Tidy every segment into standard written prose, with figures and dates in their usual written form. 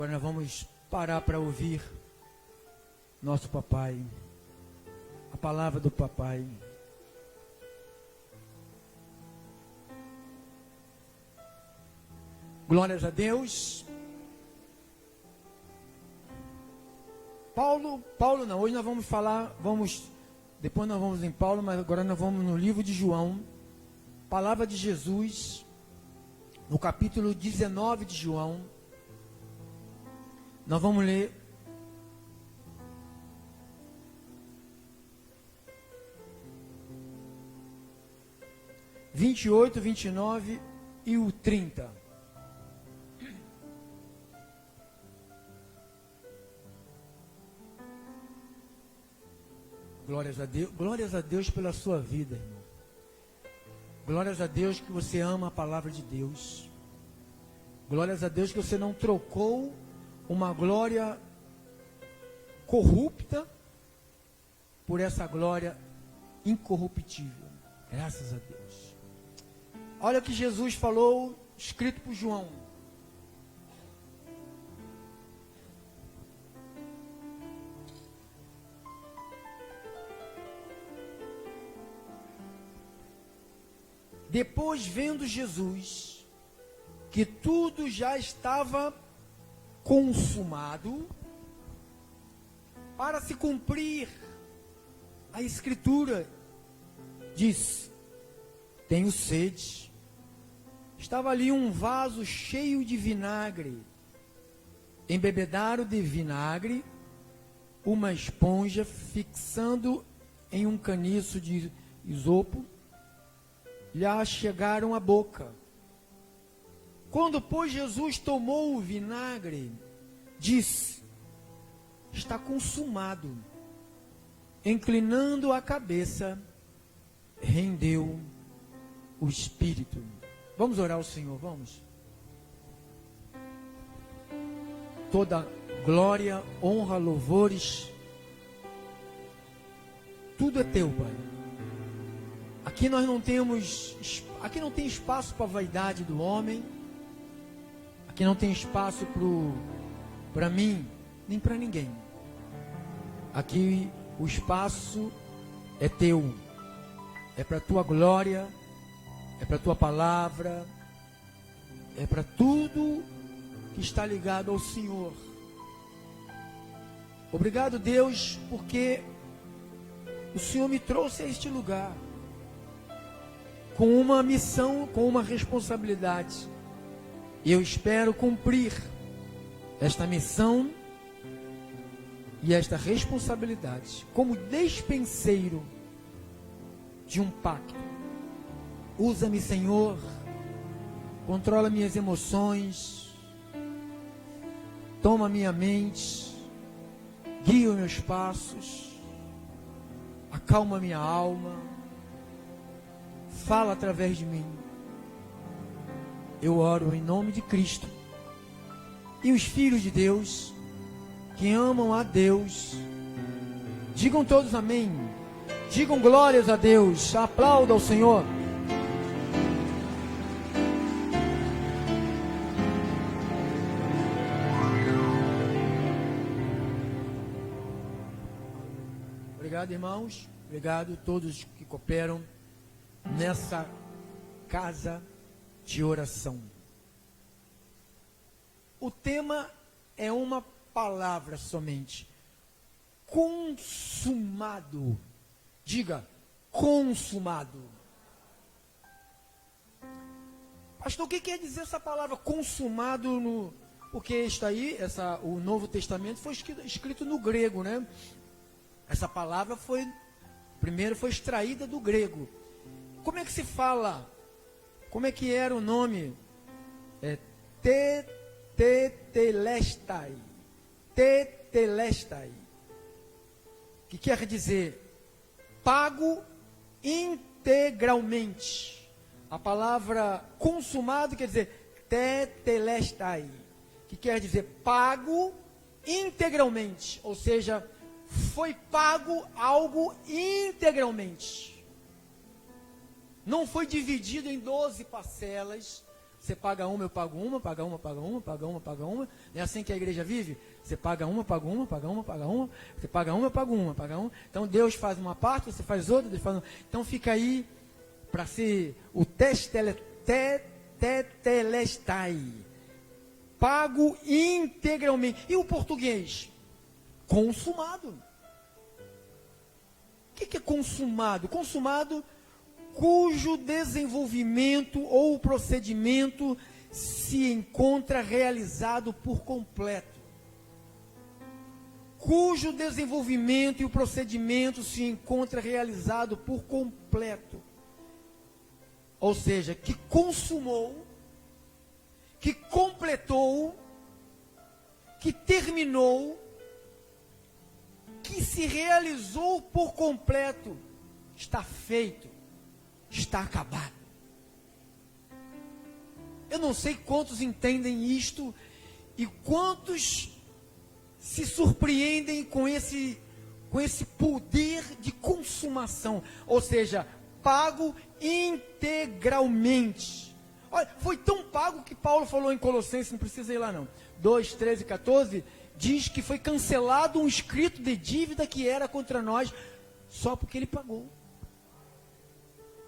Agora nós vamos parar para ouvir nosso papai, a palavra do papai. Glórias a Deus. Paulo não, hoje nós vamos falar, depois nós vamos em Paulo, mas agora nós vamos no livro de João, palavra de Jesus, no capítulo 19 de João. Nós vamos ler (28, 29 e o 30). Glórias a Deus pela sua vida, irmão. Glórias a Deus que você ama a palavra de Deus. Glórias a Deus que você não trocou uma glória corrupta por essa glória incorruptível. Graças a Deus. Olha o que Jesus falou, escrito por João. Depois, vendo Jesus que tudo já estava consumado, para se cumprir a Escritura, disse: tenho sede. Estava ali um vaso cheio de vinagre. Embebedaram de vinagre uma esponja, fixando em um caniço de isopo, lhe chegaram à boca. Quando, pois, Jesus tomou o vinagre, disse: está consumado. Inclinando a cabeça, rendeu o Espírito. Vamos orar ao Senhor, vamos? Toda glória, honra, louvores, tudo é teu, Pai. Aqui nós não temos, aqui não tem espaço para a vaidade do homem. Aqui não tem espaço para mim, nem para ninguém. Aqui o espaço é teu. É para a tua glória, é para a tua palavra, é para tudo que está ligado ao Senhor. Obrigado, Deus, porque o Senhor me trouxe a este lugar com uma missão, com uma responsabilidade. E eu espero cumprir esta missão e esta responsabilidade como despenseiro de um pacto. Usa-me, Senhor, controla minhas emoções, toma minha mente, guia os meus passos, acalma minha alma, fala através de mim. Eu oro em nome de Cristo. E os filhos de Deus, que amam a Deus, digam todos amém. Digam glórias a Deus. Aplauda ao Senhor. Obrigado, irmãos. Obrigado a todos que cooperam nessa casa de oração. O tema é uma palavra somente: consumado. Diga, consumado. Pastor, o que quer dizer essa palavra consumado? Porque está aí, o Novo Testamento foi escrito no grego, né? Essa palavra primeiro foi extraída do grego. Como é que se fala? Como é que era o nome? Tetelestai. Tetelestai. Que quer dizer pago integralmente. A palavra consumado quer dizer tetelestai, que quer dizer pago integralmente. Ou seja, foi pago algo integralmente. Não foi dividido em 12 parcelas, Você paga uma, eu pago uma, paga uma, paga uma, paga uma, paga uma. Não é assim que a igreja vive? Você paga uma, paga uma, paga uma, paga uma. Você paga uma, eu pago uma, paga uma. Então Deus faz uma parte, você faz outra, Deus faz uma. Então fica aí para ser o tetelestai. Pago integralmente. E o português? Consumado. O que é consumado? Consumado, cujo desenvolvimento ou procedimento se encontra realizado por completo. Cujo desenvolvimento e o procedimento se encontra realizado por completo. Ou seja, que consumou, que completou, que terminou, que se realizou por completo, está feito, está acabado. Eu não sei quantos entendem isto e quantos se surpreendem com esse poder de consumação, ou seja, pago integralmente. Olha, foi tão pago que Paulo falou em Colossenses, não precisa ir lá não, 2, 13 e 14, diz que foi cancelado um escrito de dívida que era contra nós, só porque ele pagou.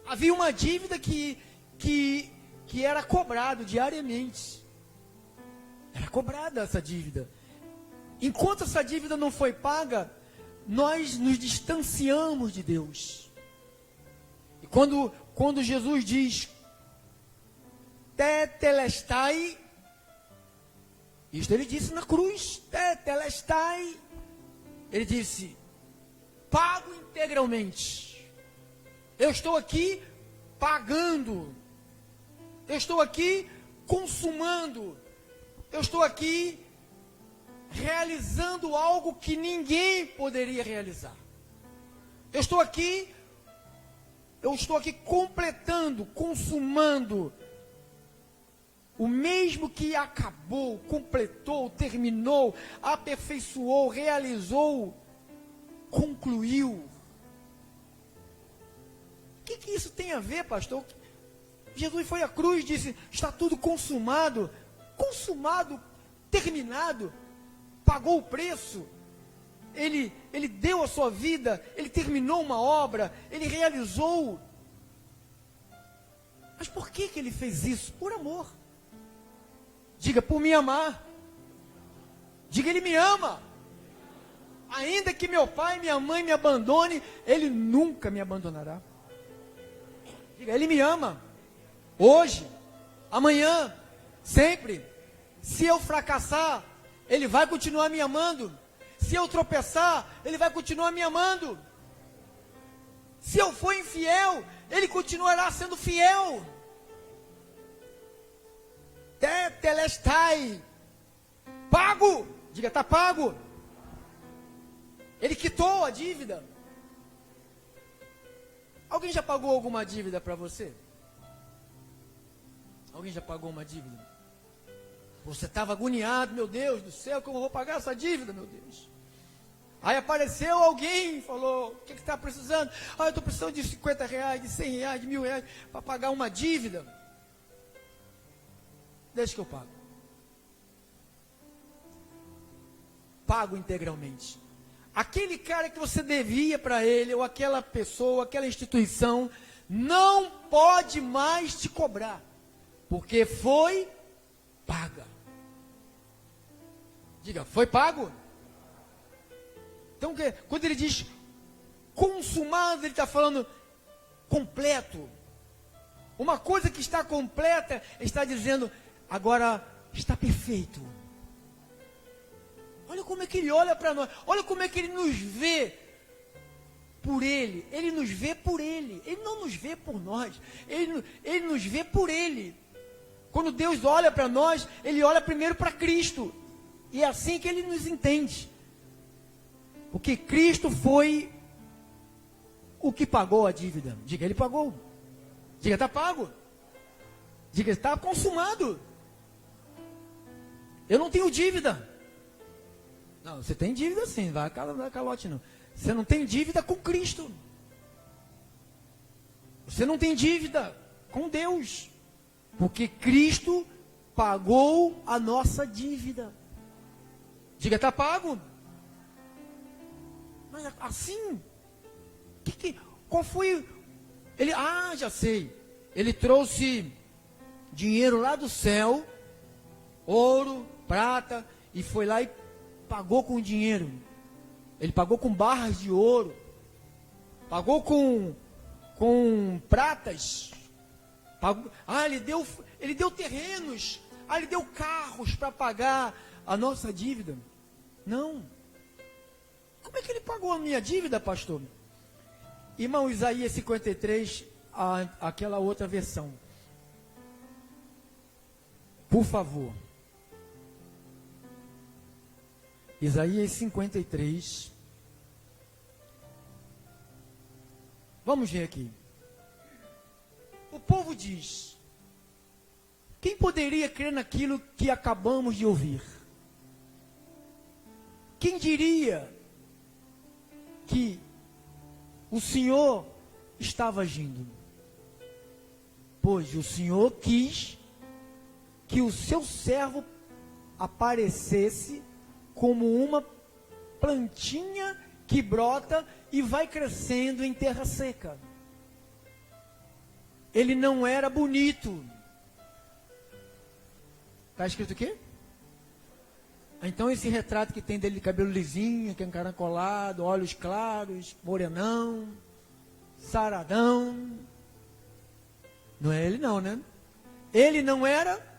Havia uma dívida que era cobrado diariamente. Era cobrada essa dívida. Enquanto essa dívida não foi paga, nós nos distanciamos de Deus. E quando Jesus diz tetelestai, isto ele disse na cruz, tetelestai, ele disse, pago integralmente. Eu estou aqui pagando, eu estou aqui consumando, eu estou aqui realizando algo que ninguém poderia realizar. Eu estou aqui completando, consumando o mesmo que acabou, completou, terminou, aperfeiçoou, realizou, concluiu. O que isso tem a ver, pastor? Jesus foi à cruz e disse, está tudo consumado, terminado, pagou o preço, ele deu a sua vida, ele terminou uma obra, ele realizou. Mas por que ele fez isso? Por amor. Diga, por me amar. Diga, ele me ama. Ainda que meu pai e minha mãe me abandone, ele nunca me abandonará. Diga, ele me ama. Hoje, amanhã, sempre. Se eu fracassar, ele vai continuar me amando. Se eu tropeçar, ele vai continuar me amando. Se eu for infiel, ele continuará sendo fiel. Tetelestai, pago, diga, está pago. Ele quitou a dívida. Alguém já pagou alguma dívida para você? Alguém já pagou uma dívida? Você estava agoniado, meu Deus do céu, como eu vou pagar essa dívida, meu Deus? Aí apareceu alguém e falou, o que está precisando? Eu estou precisando de R$50, de R$100, de R$1.000 para pagar uma dívida. Deixa que eu pago. Pago integralmente. Aquele cara que você devia para ele, ou aquela pessoa, aquela instituição, não pode mais te cobrar, porque foi paga. Diga, foi pago? Então, quando ele diz consumado, ele está falando completo. Uma coisa que está completa, ele está dizendo, agora está perfeito. Olha como é que ele olha para nós. Olha como é que ele nos vê por ele. Ele nos vê por ele. Ele não nos vê por nós. Ele nos vê por ele. Quando Deus olha para nós, ele olha primeiro para Cristo. E é assim que ele nos entende. Porque Cristo foi o que pagou a dívida. Diga, ele pagou. Diga, está pago. Diga, está consumado. Eu não tenho dívida. Não, você tem dívida sim, vai calote não. Você não tem dívida com Cristo. Você não tem dívida com Deus. Porque Cristo pagou a nossa dívida. Diga, está pago. Mas assim, qual foi? Ele, já sei. Ele trouxe dinheiro lá do céu, ouro, prata, e foi lá e pagou com dinheiro. Ele pagou com barras de ouro, pagou com pratas, pagou, ele deu terrenos, ele deu carros para pagar a nossa dívida. Não. Como é que ele pagou a minha dívida, pastor? Irmão, Isaías 53, aquela outra versão. Por favor. Isaías 53. Vamos ver aqui. O povo diz: quem poderia crer naquilo que acabamos de ouvir? Quem diria que o Senhor estava agindo? Pois o Senhor quis que o seu servo aparecesse como uma plantinha que brota e vai crescendo em terra seca. Ele não era bonito. Está escrito o quê? Então esse retrato que tem dele de cabelo lisinho, que é encaracolado, olhos claros, morenão, saradão. Não é ele não, né? Ele não era.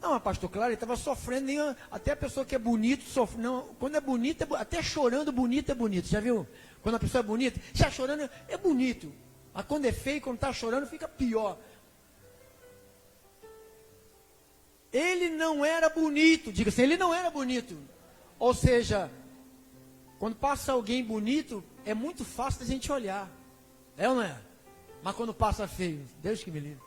Não, pastor, claro, ele estava sofrendo, até a pessoa que é bonito sofre. Não, quando é bonito, até chorando bonito é bonito. Já viu? Quando a pessoa é bonita, já chorando é bonito. Mas quando é feio, quando está chorando, fica pior. Ele não era bonito, diga assim, ele não era bonito. Ou seja, quando passa alguém bonito, é muito fácil da gente olhar. É ou não é? Mas quando passa feio, Deus que me livre.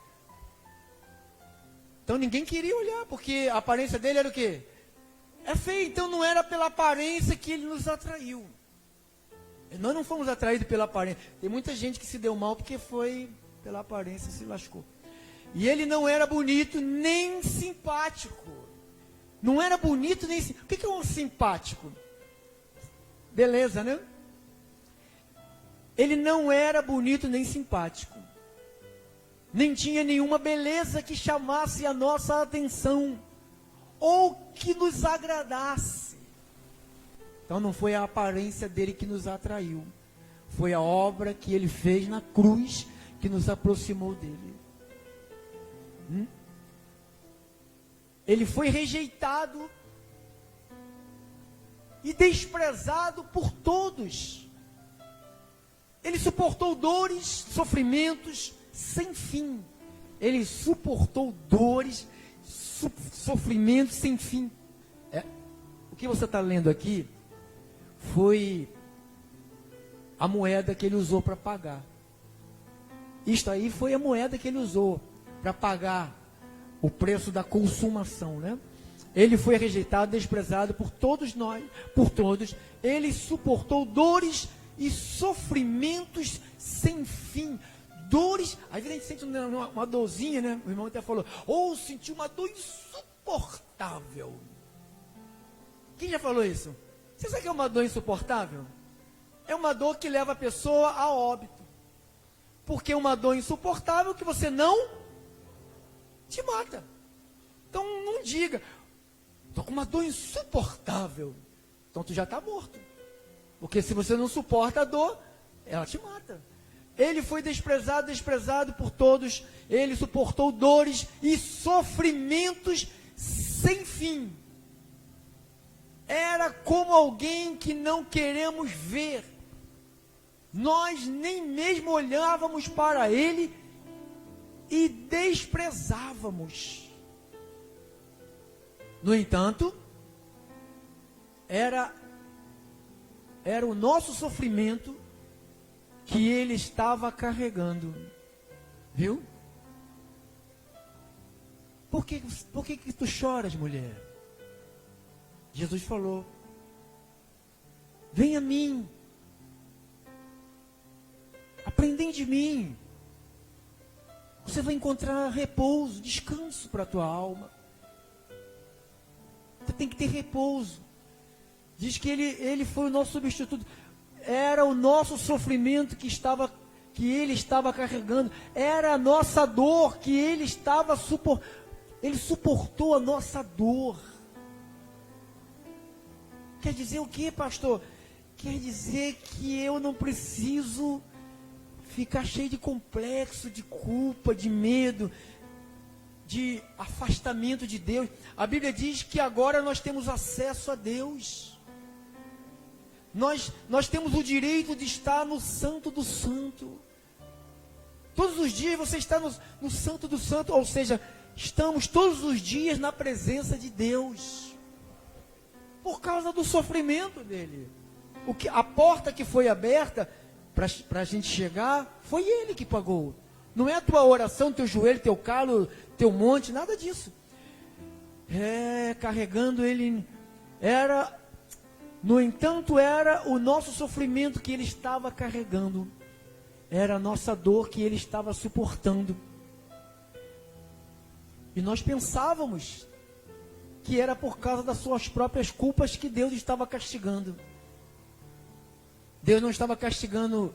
Então ninguém queria olhar, porque a aparência dele era o quê? É feio, então não era pela aparência que ele nos atraiu. Nós não fomos atraídos pela aparência. Tem muita gente que se deu mal porque foi pela aparência, se lascou. E ele não era bonito nem simpático. Não era bonito nem simpático. O que é um simpático? Beleza, né? Ele não era bonito nem simpático. Nem tinha nenhuma beleza que chamasse a nossa atenção. Ou que nos agradasse. Então não foi a aparência dele que nos atraiu. Foi a obra que ele fez na cruz que nos aproximou dele. Ele foi rejeitado e desprezado por todos. Ele suportou dores, sofrimentos sem fim. Ele suportou dores, sofrimentos sem fim. O que você está lendo aqui foi a moeda que ele usou para pagar. Isto aí foi a moeda que ele usou para pagar o preço da consumação, né? Ele foi rejeitado, desprezado por todos nós, por todos. Ele suportou dores e sofrimentos sem fim. Dores, às vezes a gente sente uma dorzinha, né? O irmão até falou, sentiu uma dor insuportável. Quem já falou isso? Você sabe o que é uma dor insuportável? É uma dor que leva a pessoa a óbito. Porque é uma dor insuportável que você não te mata. Então não diga, estou com uma dor insuportável. Então tu já está morto. Porque se você não suporta a dor, ela te mata. Ele foi desprezado por todos. Ele suportou dores e sofrimentos sem fim. Era como alguém que não queremos ver. Nós nem mesmo olhávamos para ele e desprezávamos. No entanto, era o nosso sofrimento que ele estava carregando. Viu? Por que tu choras, mulher? Jesus falou, vem a mim, aprendem de mim, você vai encontrar repouso, descanso para a tua alma. Você tem que ter repouso. Diz que ele foi o nosso substituto. Era o nosso sofrimento que ele estava carregando. Era a nossa dor que ele estava suportando. Ele suportou a nossa dor. Quer dizer o que, pastor? Quer dizer que eu não preciso ficar cheio de complexo, de culpa, de medo, de afastamento de Deus. A Bíblia diz que agora nós temos acesso a Deus. Nós temos o direito de estar no Santo do Santo. Todos os dias você está no Santo do Santo, ou seja, estamos todos os dias na presença de Deus. Por causa do sofrimento dele. A porta que foi aberta para a gente chegar, foi ele que pagou. Não é a tua oração, teu joelho, teu calo, teu monte, nada disso. Carregando ele, no entanto, era o nosso sofrimento que ele estava carregando. Era a nossa dor que ele estava suportando. E nós pensávamos que era por causa das suas próprias culpas que Deus estava castigando. Deus não estava castigando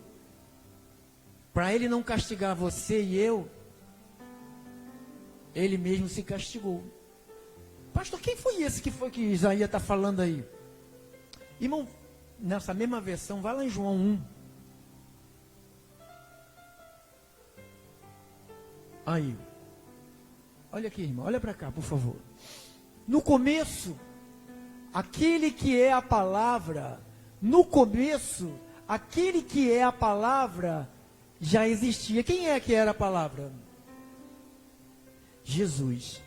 para ele não castigar você e eu. Ele mesmo se castigou. Pastor, quem foi esse que Isaías está falando aí? Irmão, nessa mesma versão, vai lá em João 1. Aí. Olha aqui, irmão, olha para cá, por favor. No começo, aquele que é a palavra, aquele que é a palavra já existia. Quem é que era a palavra? Jesus.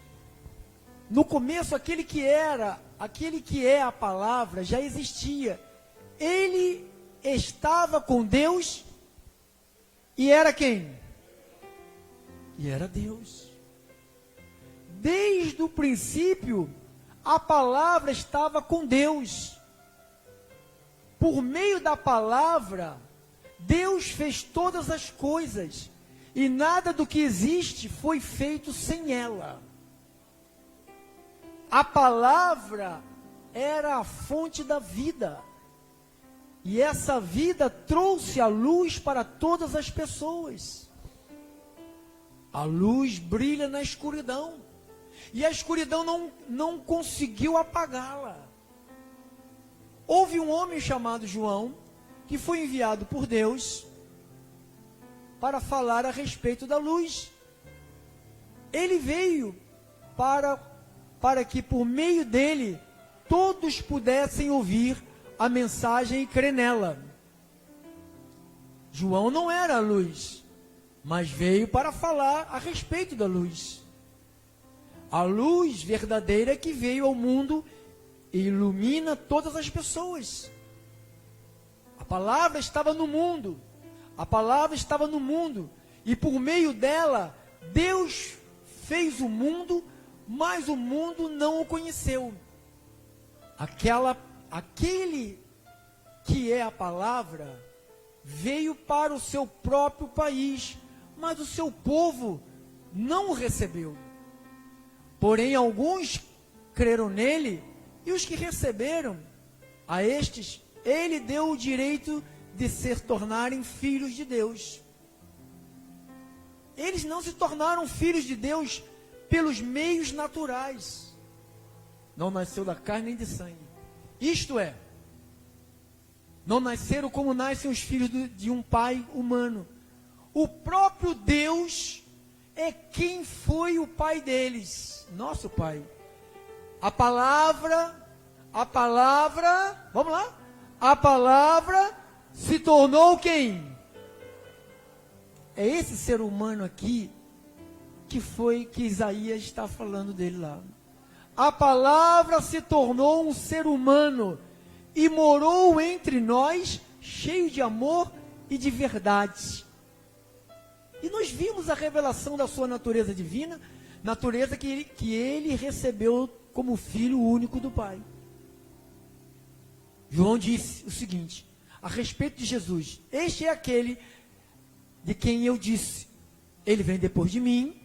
No começo, aquele que é a palavra já existia. Ele estava com Deus e era quem? E era Deus. Desde o princípio, a palavra estava com Deus. Por meio da palavra, Deus fez todas as coisas. E nada do que existe foi feito sem ela. A palavra era a fonte da vida. E essa vida trouxe a luz para todas as pessoas. A luz brilha na escuridão. E a escuridão não conseguiu apagá-la. Houve um homem chamado João, que foi enviado por Deus para falar a respeito da luz. Ele veio para que por meio dele todos pudessem ouvir a mensagem e crer nela. João não era a luz, mas veio para falar a respeito da luz. A luz verdadeira que veio ao mundo e ilumina todas as pessoas. A palavra estava no mundo. A palavra estava no mundo. E por meio dela, Deus fez o mundo, mas o mundo não o conheceu. Aquele que é a palavra veio para o seu próprio país, mas o seu povo não o recebeu. Porém, alguns creram nele, e os que receberam, a estes, ele deu o direito de se tornarem filhos de Deus. Eles não se tornaram filhos de Deus pelos meios naturais. Não nasceu da carne nem de sangue. Isto é, não nasceram como nascem os filhos de um pai humano. O próprio Deus é quem foi o pai deles, nosso pai. A palavra, vamos lá? A palavra se tornou quem? É esse ser humano aqui que Isaías está falando dele lá. A palavra se tornou um ser humano e morou entre nós, cheio de amor e de verdade. E nós vimos a revelação da sua natureza divina, natureza que ele recebeu como filho único do Pai. João disse o seguinte, a respeito de Jesus: este é aquele de quem eu disse, ele vem depois de mim,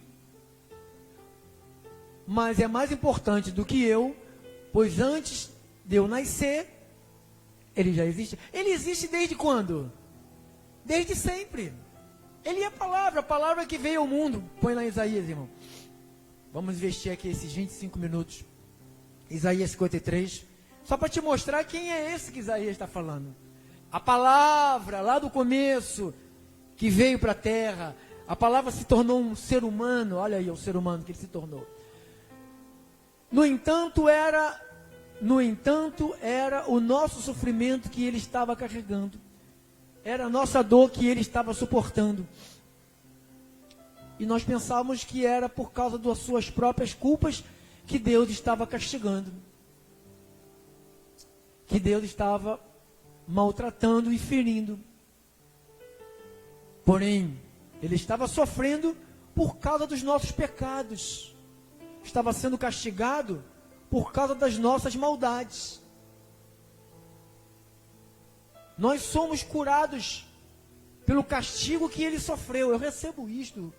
mas é mais importante do que eu, pois antes de eu nascer, ele já existe. Ele existe desde quando? Desde sempre. Ele é a palavra que veio ao mundo. Põe lá em Isaías, irmão. Vamos investir aqui esses 25 minutos. Isaías 53. Só para te mostrar quem é esse que Isaías está falando. A palavra, lá do começo, que veio para a terra. A palavra se tornou um ser humano. Olha aí o ser humano que ele se tornou. No entanto, era o nosso sofrimento que ele estava carregando. Era a nossa dor que ele estava suportando. E nós pensávamos que era por causa das suas próprias culpas que Deus estava castigando. Que Deus estava maltratando e ferindo. Porém, ele estava sofrendo por causa dos nossos pecados. Estava sendo castigado por causa das nossas maldades. Nós somos curados pelo castigo que ele sofreu. Eu recebo isto.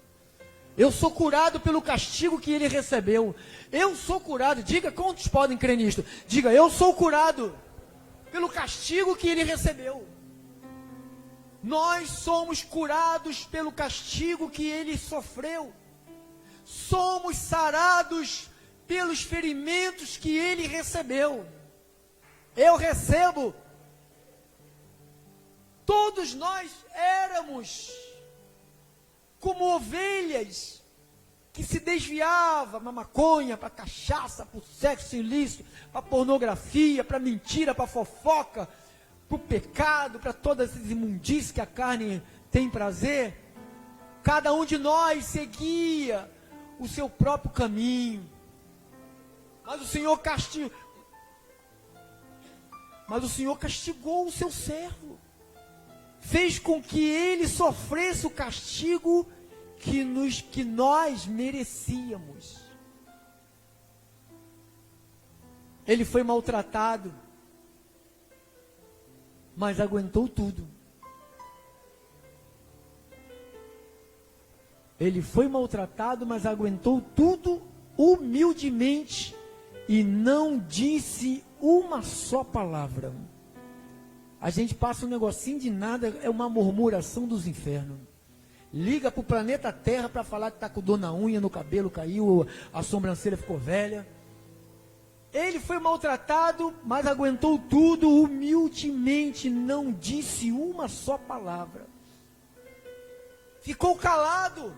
Eu sou curado pelo castigo que ele recebeu. Eu sou curado. Diga, quantos podem crer nisto? Diga, eu sou curado pelo castigo que ele recebeu. Nós somos curados pelo castigo que ele sofreu. Somos sarados pelos ferimentos que ele recebeu. Eu recebo. Todos nós éramos como ovelhas que se desviavam para maconha, para cachaça, para o sexo ilícito, para pornografia, para mentira, para fofoca, para o pecado, para todas essas imundícias que a carne tem prazer. Cada um de nós seguia o seu próprio caminho. Mas o Senhor castigou o seu servo. Fez com que ele sofresse o castigo que nós merecíamos. Ele foi maltratado, mas aguentou tudo. Ele foi maltratado, mas aguentou tudo humildemente e não disse uma só palavra. A gente passa um negocinho de nada, é uma murmuração dos infernos. Liga para o planeta Terra para falar que está com dor na unha, no cabelo caiu, a sobrancelha ficou velha. Ele foi maltratado, mas aguentou tudo humildemente, não disse uma só palavra. Ficou calado,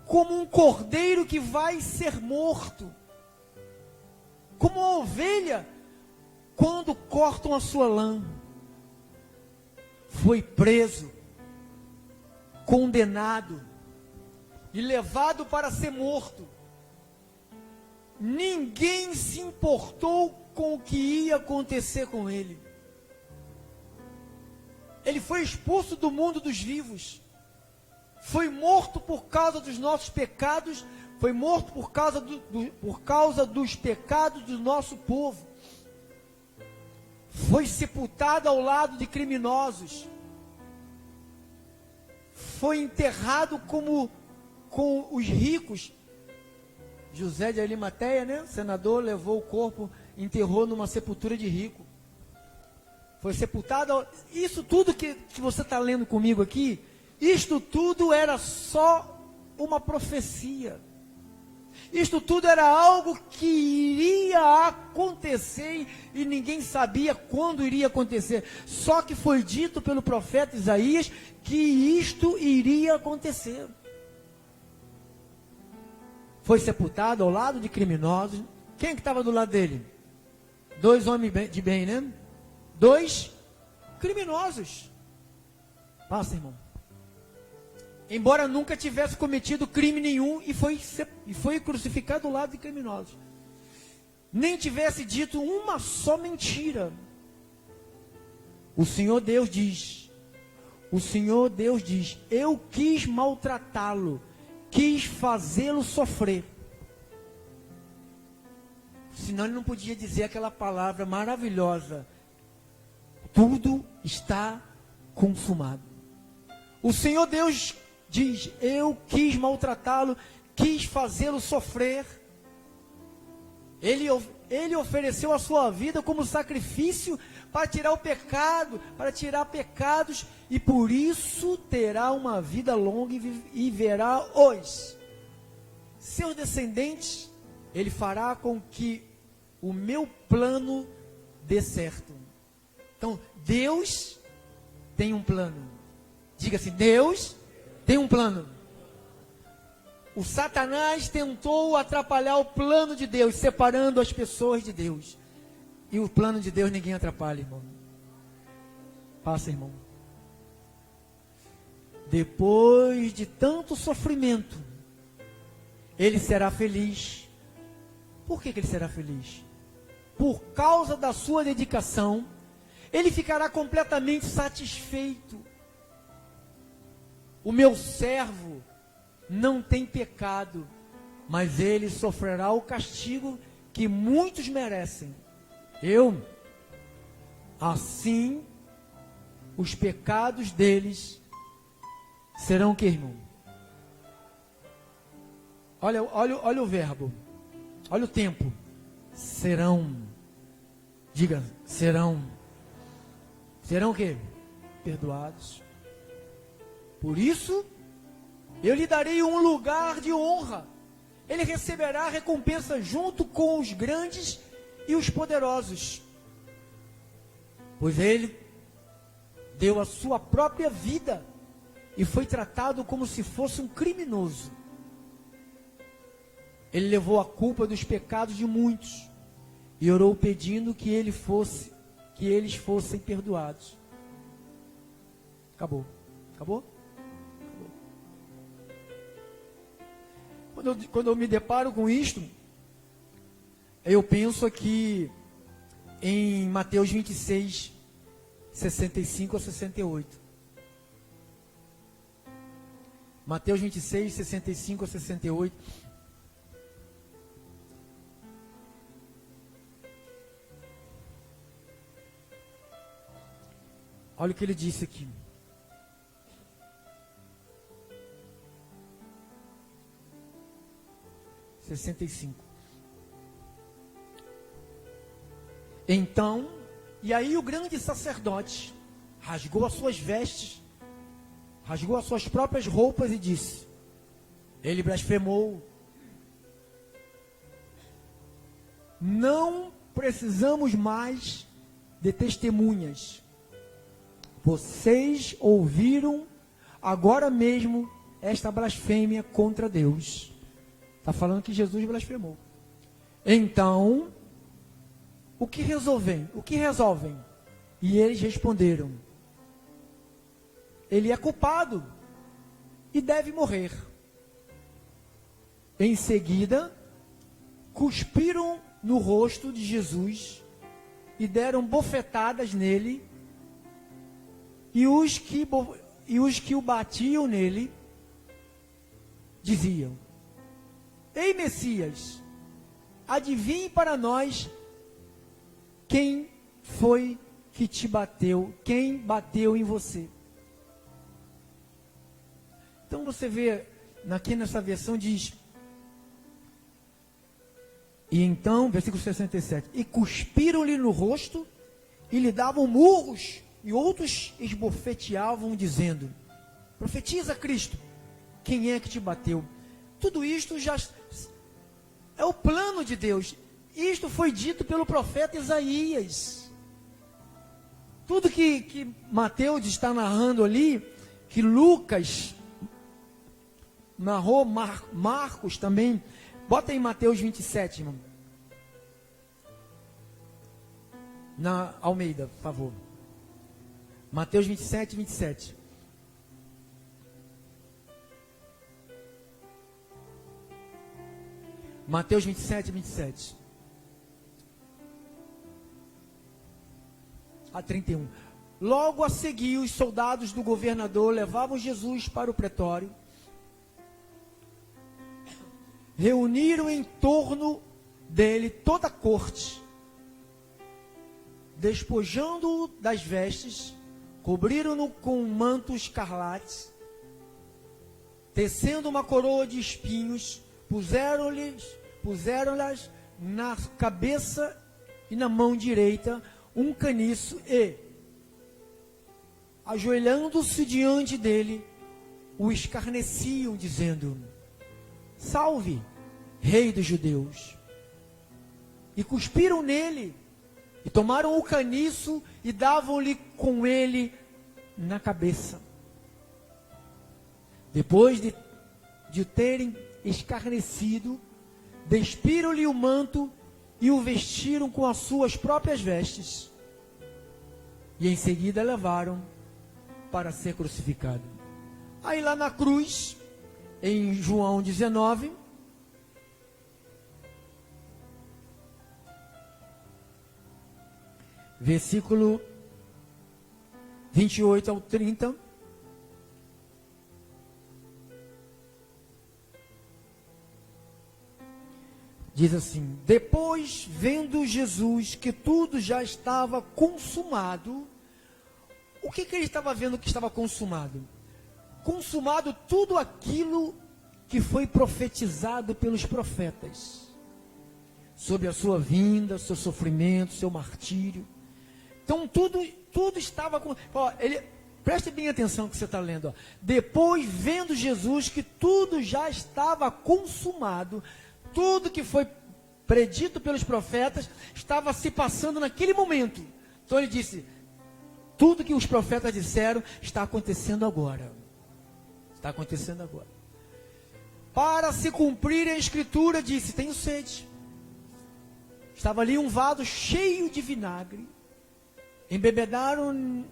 como um cordeiro que vai ser morto, como uma ovelha quando cortam a sua lã. Foi preso, condenado e levado para ser morto. Ninguém se importou com o que ia acontecer com ele. Ele foi expulso do mundo dos vivos. Foi morto por causa dos nossos pecados. Foi morto por causa dos pecados do nosso povo. Foi sepultado ao lado de criminosos. Foi enterrado com os ricos. José de Arimateia, né? Senador, levou o corpo, enterrou numa sepultura de rico. Foi sepultado. Isso tudo que você está lendo comigo aqui, isto tudo era só uma profecia. Isto tudo era algo que iria acontecer e ninguém sabia quando iria acontecer. Só que foi dito pelo profeta Isaías que isto iria acontecer. Foi sepultado ao lado de criminosos. Quem que estava do lado dele? 2 homens de bem, né? 2 criminosos. Passa, irmão. Embora nunca tivesse cometido crime nenhum e foi crucificado ao lado de criminosos. Nem tivesse dito uma só mentira. O Senhor Deus diz, eu quis maltratá-lo, quis fazê-lo sofrer. Senão ele não podia dizer aquela palavra maravilhosa: tudo está consumado. O Senhor Deus diz: eu quis maltratá-lo, quis fazê-lo sofrer. Ele ofereceu a sua vida como sacrifício para tirar o pecado, para tirar pecados, e por isso terá uma vida longa e verá os seus descendentes. Ele fará com que o meu plano dê certo. Então, Deus tem um plano. Diga assim: Deus tem um plano. O Satanás tentou atrapalhar o plano de Deus, separando as pessoas de Deus. E o plano de Deus ninguém atrapalha, irmão. Passa, irmão. Depois de tanto sofrimento, ele será feliz. Por que ele será feliz? Por causa da sua dedicação, ele ficará completamente satisfeito. O meu servo não tem pecado, mas ele sofrerá o castigo que muitos merecem. Assim, os pecados deles serão o que, irmão? Olha o verbo, olha o tempo. Serão, diga, serão o que? Perdoados. Por isso, eu lhe darei um lugar de honra. Ele receberá a recompensa junto com os grandes e os poderosos. Pois ele deu a sua própria vida e foi tratado como se fosse um criminoso. Ele levou a culpa dos pecados de muitos e orou pedindo que eles fossem perdoados. Acabou. Quando eu me deparo com isto, eu penso aqui em Mateus 26, 65 a 68. Mateus 26, 65 a 68. Olha o que ele disse aqui. Então, e aí o grande sacerdote rasgou as suas vestes, rasgou as suas próprias roupas e disse: ele blasfemou. Não precisamos mais de testemunhas. Vocês ouviram agora mesmo esta blasfêmia contra Deus. Está falando que Jesus blasfemou. Então, o que resolvem? E eles responderam: ele é culpado e deve morrer. Em seguida, cuspiram no rosto de Jesus e deram bofetadas nele, e os que o batiam nele diziam: Ei, Messias, adivinhe para nós quem foi que te bateu, quem bateu em você. Então você vê, aqui nessa versão diz, e então, versículo 67, e cuspiram-lhe no rosto, e lhe davam murros, e outros esbofeteavam, dizendo: profetiza, Cristo, quem é que te bateu? Tudo isto já é o plano de Deus. Isto foi dito pelo profeta Isaías. Tudo que Mateus está narrando ali, que Lucas narrou, Marcos também. Bota em Mateus 27, irmão. Na Almeida, por favor. Mateus 27, 27. Mateus 27, 27. A 31. Logo a seguir, os soldados do governador levavam Jesus para o pretório. Reuniram em torno dele toda a corte, despojando-o das vestes, cobriram-no com um manto escarlate tecendo uma coroa de espinhos, puseram-lhes na cabeça e na mão direita um caniço e, ajoelhando-se diante dele, o escarneciam, dizendo: Salve, Rei dos Judeus! E cuspiram nele, e tomaram o caniço e davam-lhe com ele na cabeça. Depois de terem escarnecido, despiram-lhe o manto e o vestiram com as suas próprias vestes. E em seguida levaram para ser crucificado. Aí lá na cruz, em João 19, versículo 28 ao 30, diz assim: Depois, vendo Jesus que tudo já estava consumado. O que ele estava vendo que estava consumado? Consumado tudo aquilo que foi profetizado pelos profetas sobre a sua vinda, seu sofrimento, seu martírio. Então tudo estava com. Preste bem atenção no que você está lendo. Ó. Depois, vendo Jesus que tudo já estava consumado, tudo que foi predito pelos profetas estava se passando naquele momento. Então ele disse: tudo que os profetas disseram está acontecendo agora. Está acontecendo agora. Para se cumprir a escritura, disse: tenho sede. Estava ali um vaso cheio de vinagre. Embebedaram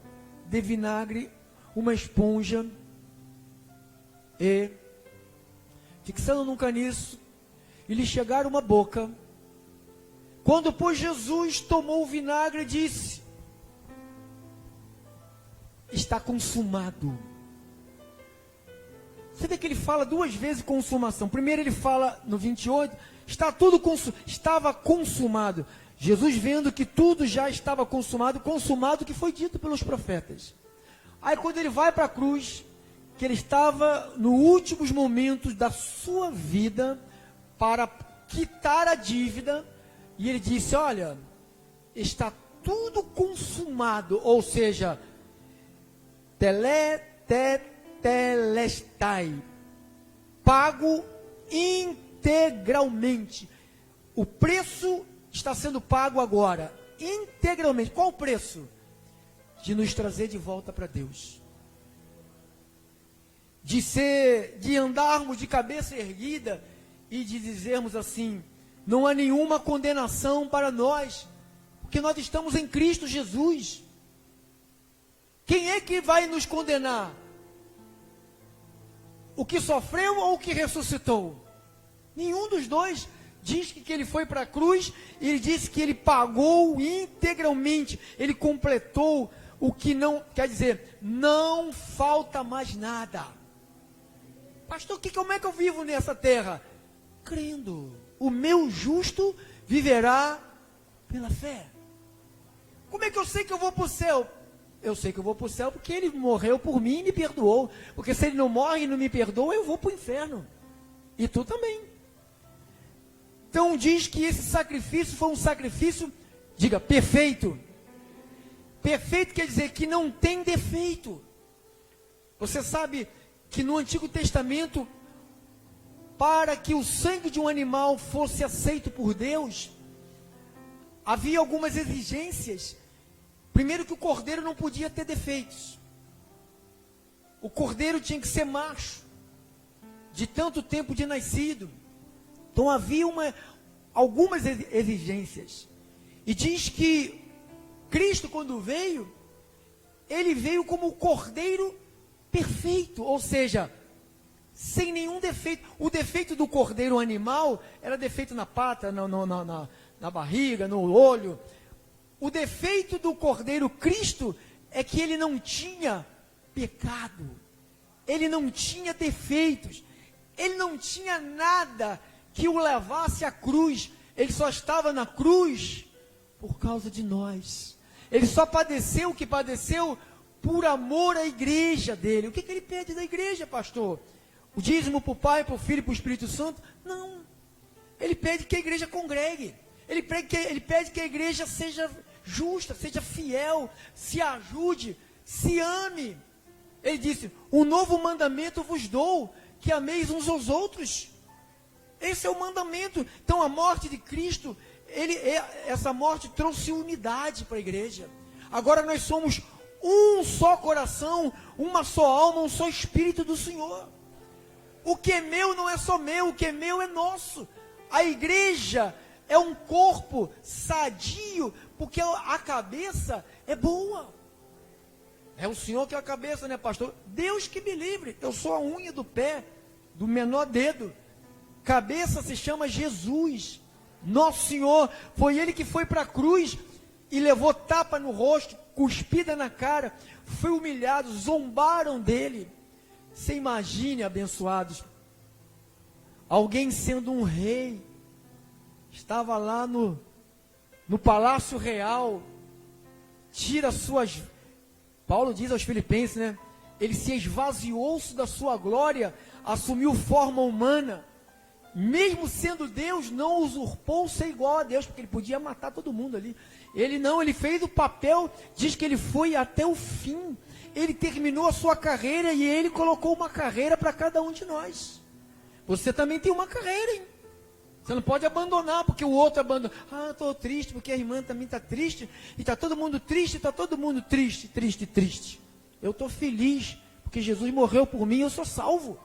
de vinagre uma esponja e, fixando num caniço, e lhe chegaram uma boca. Quando, pois, Jesus tomou o vinagre, disse: está consumado. Você vê que ele fala duas vezes consumação. Primeiro ele fala no 28, estava consumado. Jesus vendo que tudo já estava consumado, consumado que foi dito pelos profetas. Aí quando ele vai para a cruz, que ele estava nos últimos momentos da sua vida, para quitar a dívida, e ele disse: olha, está tudo consumado, ou seja, tetelestai, pago integralmente. O preço está sendo pago agora, integralmente. Qual o preço? De nos trazer de volta para Deus. De andarmos de cabeça erguida e de dizermos assim: não há nenhuma condenação para nós, porque nós estamos em Cristo Jesus. Quem é que vai nos condenar? O que sofreu ou o que ressuscitou? Nenhum dos dois. Diz que ele foi para a cruz e ele disse que ele pagou integralmente, ele completou o que não, quer dizer, não falta mais nada. Pastor, como é que eu vivo nessa terra? Crendo, o meu justo viverá pela fé. Como é que eu sei que eu vou para o céu? Eu sei que eu vou para o céu porque ele morreu por mim e me perdoou. Porque se ele não morre e não me perdoa, eu vou para o inferno. E tu também. Então diz que esse sacrifício foi um sacrifício, diga, perfeito. Perfeito quer dizer que não tem defeito. Você sabe que no Antigo Testamento, para que o sangue de um animal fosse aceito por Deus, havia algumas exigências. Primeiro, que o cordeiro não podia ter defeitos. O cordeiro tinha que ser macho, de tanto tempo de nascido. Então havia algumas exigências. E diz que Cristo, quando veio, ele veio como o cordeiro perfeito, ou seja, sem nenhum defeito. O defeito do cordeiro animal era defeito na pata, na barriga, no olho. O defeito do cordeiro Cristo é que ele não tinha pecado, ele não tinha defeitos, ele não tinha nada que o levasse à cruz. Ele só estava na cruz por causa de nós. Ele só padeceu o que padeceu por amor à igreja dele. O que ele pede da igreja, pastor? o dízimo para o Pai, para o Filho e para o Espírito Santo? Não. Ele pede que a igreja congregue. Ele pede que a igreja seja justa, seja fiel, se ajude, se ame. Ele disse: um novo mandamento vos dou, que ameis uns aos outros. Esse é o mandamento. Então a morte de Cristo, essa morte trouxe unidade para a igreja. Agora nós somos um só coração, uma só alma, um só Espírito do Senhor. O que é meu não é só meu, o que é meu é nosso. A igreja é um corpo sadio, porque a cabeça é boa. É o Senhor que é a cabeça, né, pastor? Deus que me livre, eu sou a unha do pé, do menor dedo. Cabeça se chama Jesus, nosso Senhor. Foi Ele que foi para a cruz e levou tapa no rosto, cuspida na cara, foi humilhado, zombaram dele. Você imagine, abençoados, alguém sendo um rei, estava lá no palácio real, tira suas... Paulo diz aos Filipenses, né? Ele se esvaziou-se da sua glória, assumiu forma humana, mesmo sendo Deus, não usurpou ser igual a Deus, porque ele podia matar todo mundo ali. Ele não, ele fez o papel, diz que ele foi até o fim, ele terminou a sua carreira e ele colocou uma carreira para cada um de nós. Você também tem uma carreira, hein? Você não pode abandonar, porque o outro abandona. Ah, estou triste, porque a irmã também está triste, e está todo mundo triste, está todo mundo triste, triste, triste. Eu estou feliz, porque Jesus morreu por mim, eu sou salvo.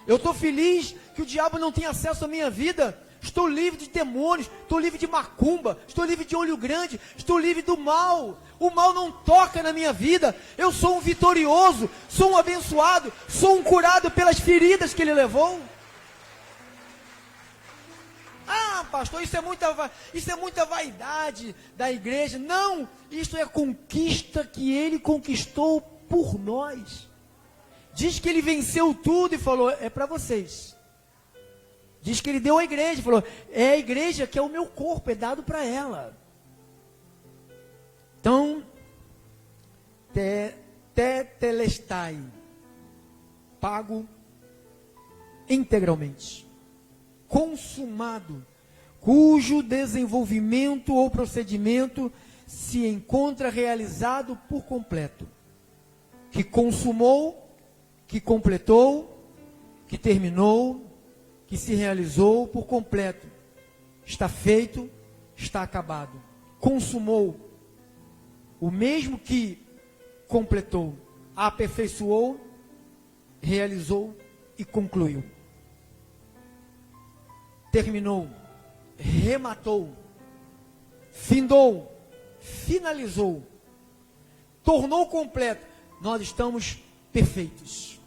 Eu estou feliz que o diabo não tem acesso à minha vida. Estou livre de demônios, estou livre de macumba, estou livre de olho grande, estou livre do mal. O mal não toca na minha vida. Eu sou um vitorioso, sou um abençoado, sou um curado pelas feridas que ele levou. Ah, pastor, isso é muita vaidade da igreja. Não, isso é conquista que ele conquistou por nós. Diz que ele venceu tudo e falou: é para vocês. Diz que ele deu à igreja, falou: é a igreja que é o meu corpo, é dado para ela. Então, tetelestai, pago integralmente, consumado, cujo desenvolvimento ou procedimento se encontra realizado por completo, que consumou, que completou, que terminou, que se realizou por completo, está feito, está acabado. Consumou, o mesmo que completou, aperfeiçoou, realizou e concluiu. Terminou, rematou, findou, finalizou, tornou completo. Nós estamos perfeitos.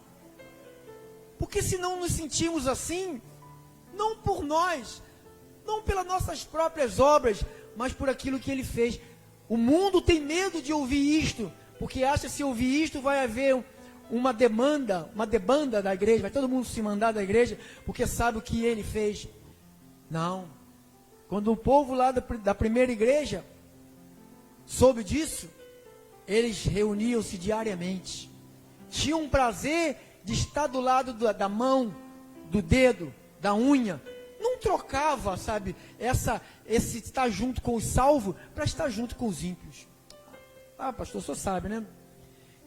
Porque se não nos sentimos assim, não por nós, não pelas nossas próprias obras, mas por aquilo que ele fez. O mundo tem medo de ouvir isto, porque acha que se ouvir isto vai haver uma debanda da igreja, vai todo mundo se mandar da igreja, porque sabe o que ele fez. Não. Quando o povo lá da primeira igreja soube disso, eles reuniam-se diariamente. Tinham um prazer de estar do lado da mão, do dedo, da unha. Não trocava, sabe, esse estar junto com os salvos para estar junto com os ímpios. Ah, pastor, o senhor sabe, né?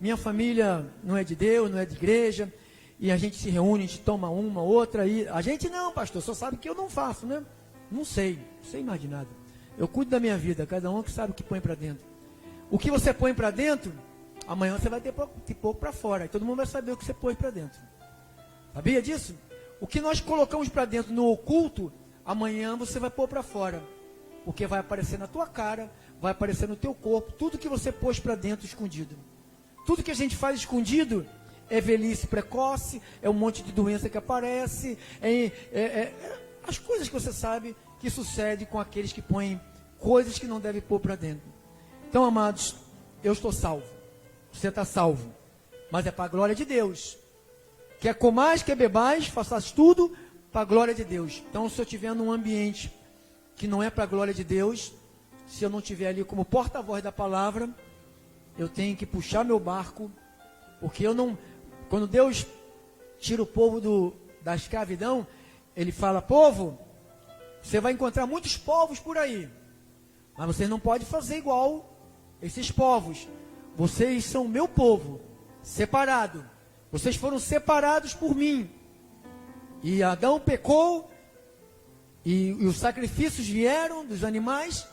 Minha família não é de Deus, não é de igreja, e a gente se reúne, a gente toma uma, outra, e a gente não, pastor, o senhor sabe que eu não faço, né? Não sei mais de nada. Eu cuido da minha vida, cada um que sabe o que põe para dentro. O que você põe para dentro, amanhã você vai ter pouco para fora, e todo mundo vai saber o que você põe para dentro. Sabia disso? O que nós colocamos para dentro no oculto, amanhã você vai pôr para fora, porque vai aparecer na tua cara, vai aparecer no teu corpo, tudo que você pôs para dentro escondido. Tudo que a gente faz escondido é velhice precoce, é um monte de doença que aparece, as coisas que você sabe que sucede com aqueles que põem coisas que não devem pôr para dentro. Então, amados, eu estou salvo, você está salvo, mas é para a glória de Deus. Quer comais, quer bebais, faças tudo para a glória de Deus. Então, se eu estiver num ambiente que não é para a glória de Deus, se eu não estiver ali como porta-voz da palavra, eu tenho que puxar meu barco, porque eu não... Quando Deus tira o povo da escravidão, ele fala: povo, você vai encontrar muitos povos por aí, mas vocês não podem fazer igual esses povos. Vocês são meu povo, separado. Vocês foram separados por mim. E Adão pecou, e os sacrifícios vieram dos animais,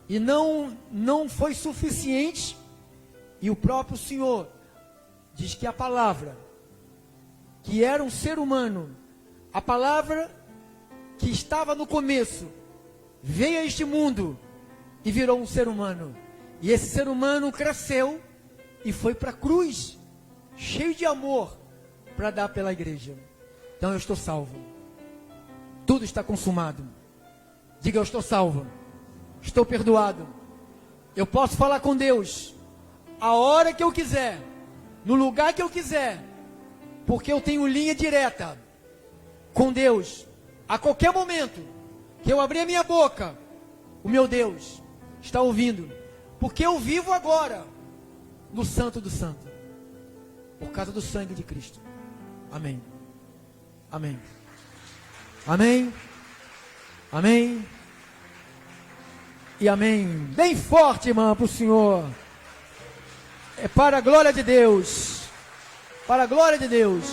e não foi suficiente. E o próprio Senhor diz que a palavra, que era um ser humano, a palavra que estava no começo, veio a este mundo e virou um ser humano. E esse ser humano cresceu e foi para a cruz, cheio de amor, para dar pela igreja. Então eu estou salvo. Tudo está consumado. Diga: eu estou salvo. Estou perdoado. Eu posso falar com Deus a hora que eu quiser, no lugar que eu quiser, porque eu tenho linha direta com Deus. A qualquer momento que eu abrir a minha boca, o meu Deus está ouvindo, porque eu vivo agora no Santo do Santo, por causa do sangue de Cristo. Amém. Amém. Amém. Amém. E amém. Bem forte, irmã, para o Senhor. É para a glória de Deus. Para a glória de Deus.